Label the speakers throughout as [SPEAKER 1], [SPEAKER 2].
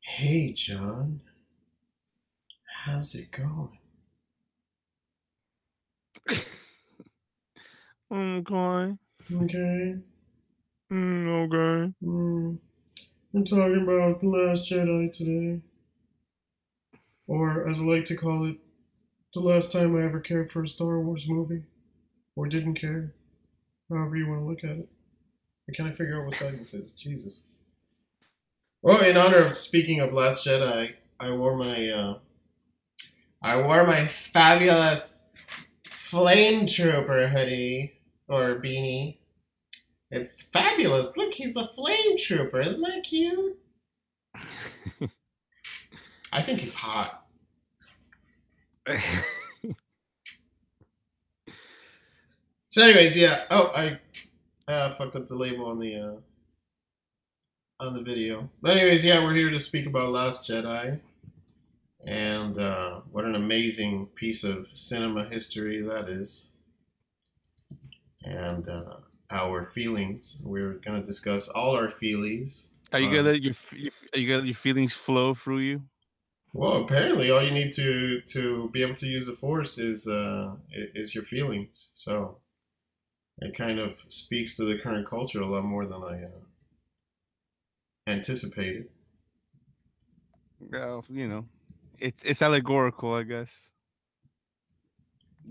[SPEAKER 1] Hey, John. How's it going?
[SPEAKER 2] Okay.
[SPEAKER 1] Okay.
[SPEAKER 2] Okay.
[SPEAKER 1] Mm, we're talking about The Last Jedi today. Or, as I like to call it, the last time I ever cared for a Star Wars movie. Or didn't care. However you want to look at it. I can't figure out what side this is. Jesus. Well, in honor of speaking of Last Jedi, I wore my fabulous Flame Trooper hoodie or beanie. It's fabulous. Look, he's a flame trooper. Isn't that cute? I think he's hot. So, anyways, yeah. Oh, I fucked up the label on the video. But anyways, yeah, we're here to speak about Last Jedi and what an amazing piece of cinema history that is, and our feelings. We're gonna discuss all our feelings.
[SPEAKER 2] Are you gonna let are you gonna let your feelings flow through you?
[SPEAKER 1] Well, apparently, all you need to be able to use the Force is your feelings. So it kind of speaks to the current culture a lot more than I anticipated.
[SPEAKER 2] Well, it's allegorical, I guess.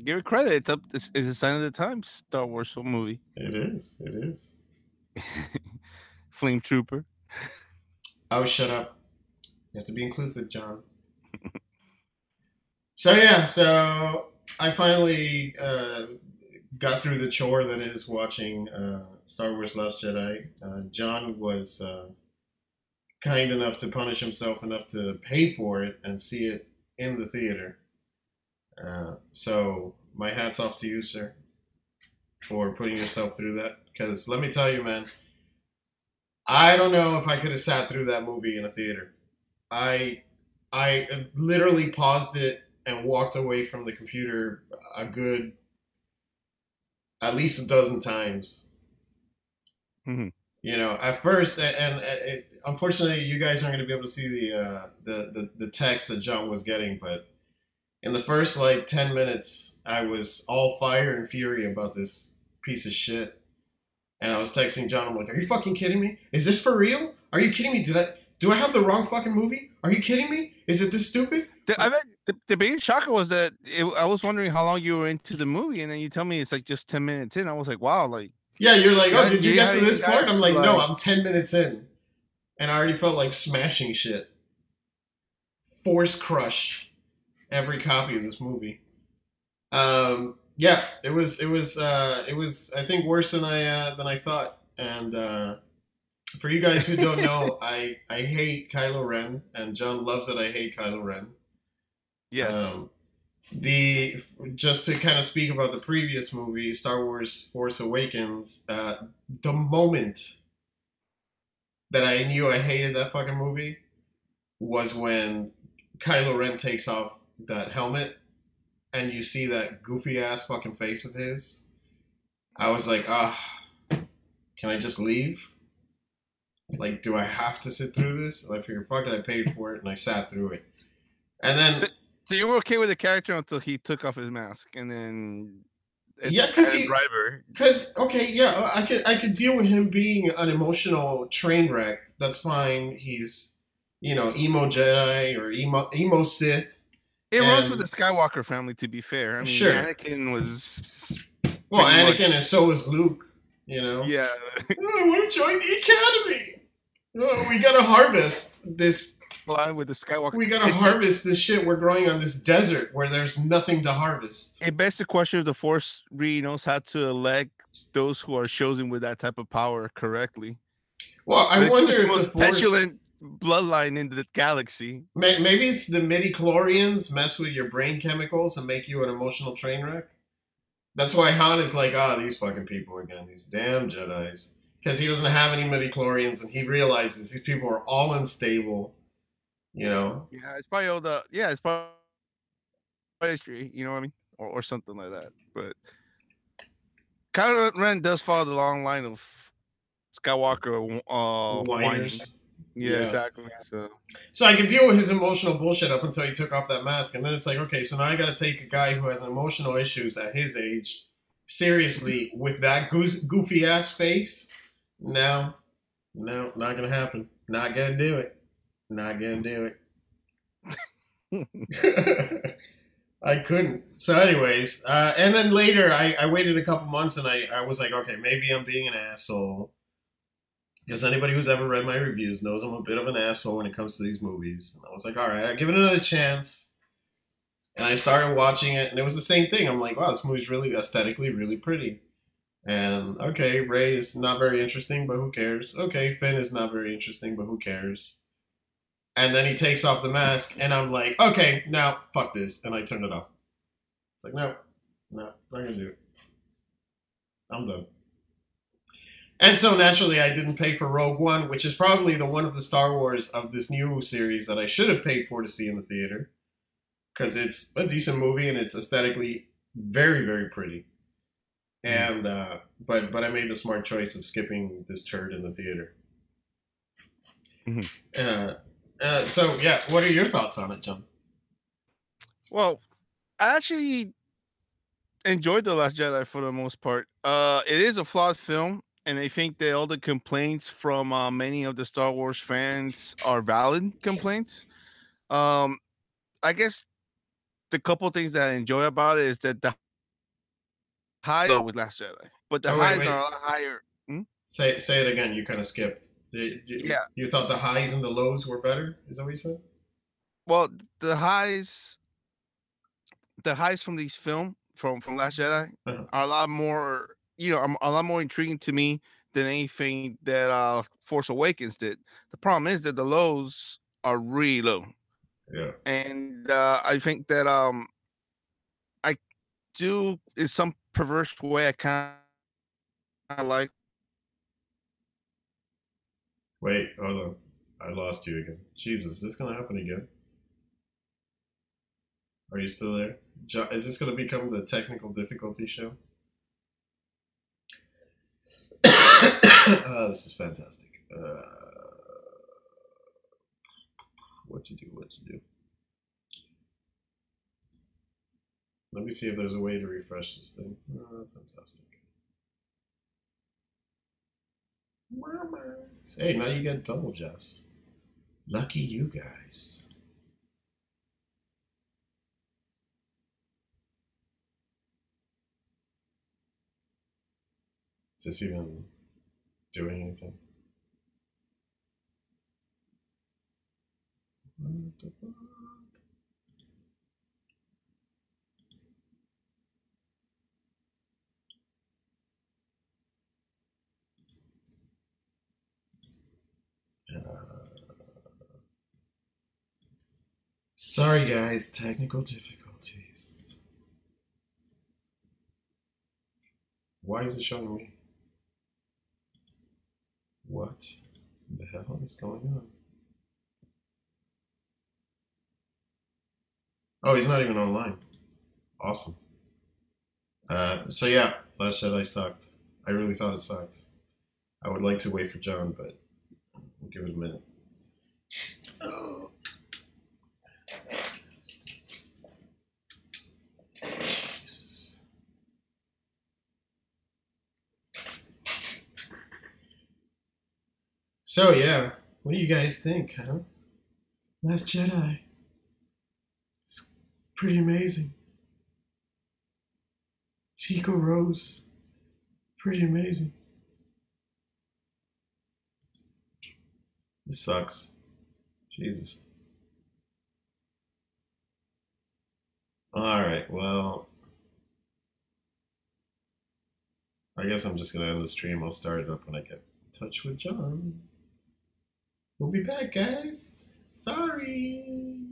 [SPEAKER 2] Give it credit. It's up. It's a sign of the times. Star Wars movie.
[SPEAKER 1] It is. It is.
[SPEAKER 2] Flame Trooper.
[SPEAKER 1] Oh, shut up. You have to be inclusive, John. So yeah, so I finally got through the chore that is watching Star Wars: Last Jedi. John was kind enough to punish himself enough to pay for it and see it in the theater. So my hats off to you, sir, for putting yourself through that. Because let me tell you, man, I don't know if I could have sat through that movie in a theater. I I literally paused it and walked away from the computer a good at least a dozen times.
[SPEAKER 2] Hmm.
[SPEAKER 1] At first, and unfortunately, you guys aren't going to be able to see the text that John was getting, but in the first like 10 minutes, I was all fire and fury about this piece of shit. And I was texting John. I'm like, "Are you fucking kidding me? Is this for real? Are you kidding me? Do I have the wrong fucking movie? Are you kidding me? Is it this stupid?"
[SPEAKER 2] I bet the biggest shocker was that I was wondering how long you were into the movie, and then you tell me it's like just 10 minutes in. I was like, wow, like
[SPEAKER 1] Yeah, you're like, "Oh, did you get to
[SPEAKER 2] you
[SPEAKER 1] this part?"
[SPEAKER 2] guys
[SPEAKER 1] I'm like, "No,
[SPEAKER 2] like
[SPEAKER 1] I'm 10 minutes in, and I already felt like smashing shit, force crush every copy of this movie." Yeah, it was I think worse than I thought. And for you guys who don't know, I hate Kylo Ren, and John loves that I hate Kylo Ren.
[SPEAKER 2] yes.
[SPEAKER 1] Um, the Just to kind of speak about the previous movie, Star Wars: Force Awakens. The moment that I knew I hated that fucking movie was when Kylo Ren takes off that helmet and you see that goofy ass fucking face of his. I was like, can I just leave? Like, do I have to sit through this? And I figured, fuck it, I paid for it, and I sat through it. And then,
[SPEAKER 2] So you were okay with the character until he took off his mask, and then
[SPEAKER 1] yeah,
[SPEAKER 2] it's Adam Driver.
[SPEAKER 1] okay, yeah, I could deal with him being an emotional train wreck. That's fine. He's, emo Jedi or emo Sith,
[SPEAKER 2] It runs with the
[SPEAKER 1] and
[SPEAKER 2] Skywalker family, to be fair. I mean,
[SPEAKER 1] sure.
[SPEAKER 2] Anakin was
[SPEAKER 1] Well,
[SPEAKER 2] pretty
[SPEAKER 1] Anakin, and
[SPEAKER 2] much,
[SPEAKER 1] so is Luke. You know,
[SPEAKER 2] yeah.
[SPEAKER 1] oh, I want to join the academy. Oh, we gotta harvest this.
[SPEAKER 2] Flying with the Skywalker.
[SPEAKER 1] We gotta
[SPEAKER 2] It's just
[SPEAKER 1] harvest this shit we're growing on this desert where there's nothing to harvest.
[SPEAKER 2] it begs the question if the Force really knows how to elect those who are chosen with that type of power correctly.
[SPEAKER 1] Well, I
[SPEAKER 2] When it comes
[SPEAKER 1] wonder
[SPEAKER 2] to the
[SPEAKER 1] if the
[SPEAKER 2] most
[SPEAKER 1] Force.
[SPEAKER 2] petulant bloodline in the galaxy.
[SPEAKER 1] Maybe it's the midi chlorians mess with your brain chemicals and make you an emotional train wreck. That's why Han is like, these fucking people again, these damn Jedi's. Because he doesn't have any midi chlorians and he realizes these people are all unstable, you know?
[SPEAKER 2] Yeah, it's probably all the yeah, it's probably history, you know what I mean? Or something like that. But Kylo Ren does follow the long line of Skywalker whining.
[SPEAKER 1] Whiners.
[SPEAKER 2] Yeah,
[SPEAKER 1] Yeah.
[SPEAKER 2] exactly. So
[SPEAKER 1] So I could deal with his emotional bullshit up until he took off that mask, and then it's like, okay, so now I got to take a guy who has emotional issues at his age seriously with that goofy ass face. No, no, not gonna happen. Not gonna do it. Not gonna do it. I couldn't. So, anyways, and then later I waited a couple months and I was like, okay, maybe I'm being an asshole. Because anybody who's ever read my reviews knows I'm a bit of an asshole when it comes to these movies. And I was like, all right, I'll give it another chance. And I started watching it, and it was the same thing. I'm like, wow, this movie's really aesthetically really pretty. And okay, Ray is not very interesting, but who cares? Okay, Finn is not very interesting, but who cares? And then he takes off the mask, and I'm like, okay, now fuck this, and I turn it off. It's like, no, no, not gonna do it. I'm done. And so naturally, I didn't pay for Rogue One, which is probably the one of the Star Wars of this new series that I should have paid for to see in the theater, because it's a decent movie and it's aesthetically very, very pretty. And but I made the smart choice of skipping this turd in the theater.
[SPEAKER 2] Mhm.
[SPEAKER 1] So yeah, what are your thoughts on it, John?
[SPEAKER 2] well, I actually enjoyed The Last Jedi for the most part. It is a flawed film, and I think that all the complaints from many of the Star Wars fans are valid complaints. Um, I guess the couple things that I enjoy about it is that the highs are with Last Jedi, but the
[SPEAKER 1] Oh wait,
[SPEAKER 2] highs are
[SPEAKER 1] wait.
[SPEAKER 2] a lot higher. Hmm?
[SPEAKER 1] Say it again. You kind of skipped.
[SPEAKER 2] Yeah,
[SPEAKER 1] You thought the highs and the lows were better? Is that what you said?
[SPEAKER 2] well, the highs, the highs from these film from Last Jedi
[SPEAKER 1] Uh-huh.
[SPEAKER 2] are a lot more, a lot more intriguing to me than anything that Force Awakens did. The problem is that the lows are really low,
[SPEAKER 1] Yeah.
[SPEAKER 2] and I think that I do in some perverse way I kind of like.
[SPEAKER 1] Wait, hold on. I lost you again. Jesus, is this gonna happen again? Are you still there? Is this gonna become the technical difficulty show? This is fantastic. What to do? What to do? Let me see if there's a way to refresh this thing. Fantastic. Hey, now you get double Jess. Lucky you guys. Is this even doing anything? What the fuck? Sorry, guys, technical difficulties. Why is it showing me? What the hell is going on? Oh, he's not even online. Awesome. So yeah, Last Jedi sucked. I really thought it sucked. I would like to wait for John, but we'll give it a minute. Oh, Jesus. So yeah, what do you guys think, huh? Last Jedi. It's pretty amazing. Tico Rose. Pretty amazing. This sucks. Jesus. Alright, well, I guess I'm just gonna end the stream. I'll start it up when I get in touch with John. We'll be back, guys. Sorry.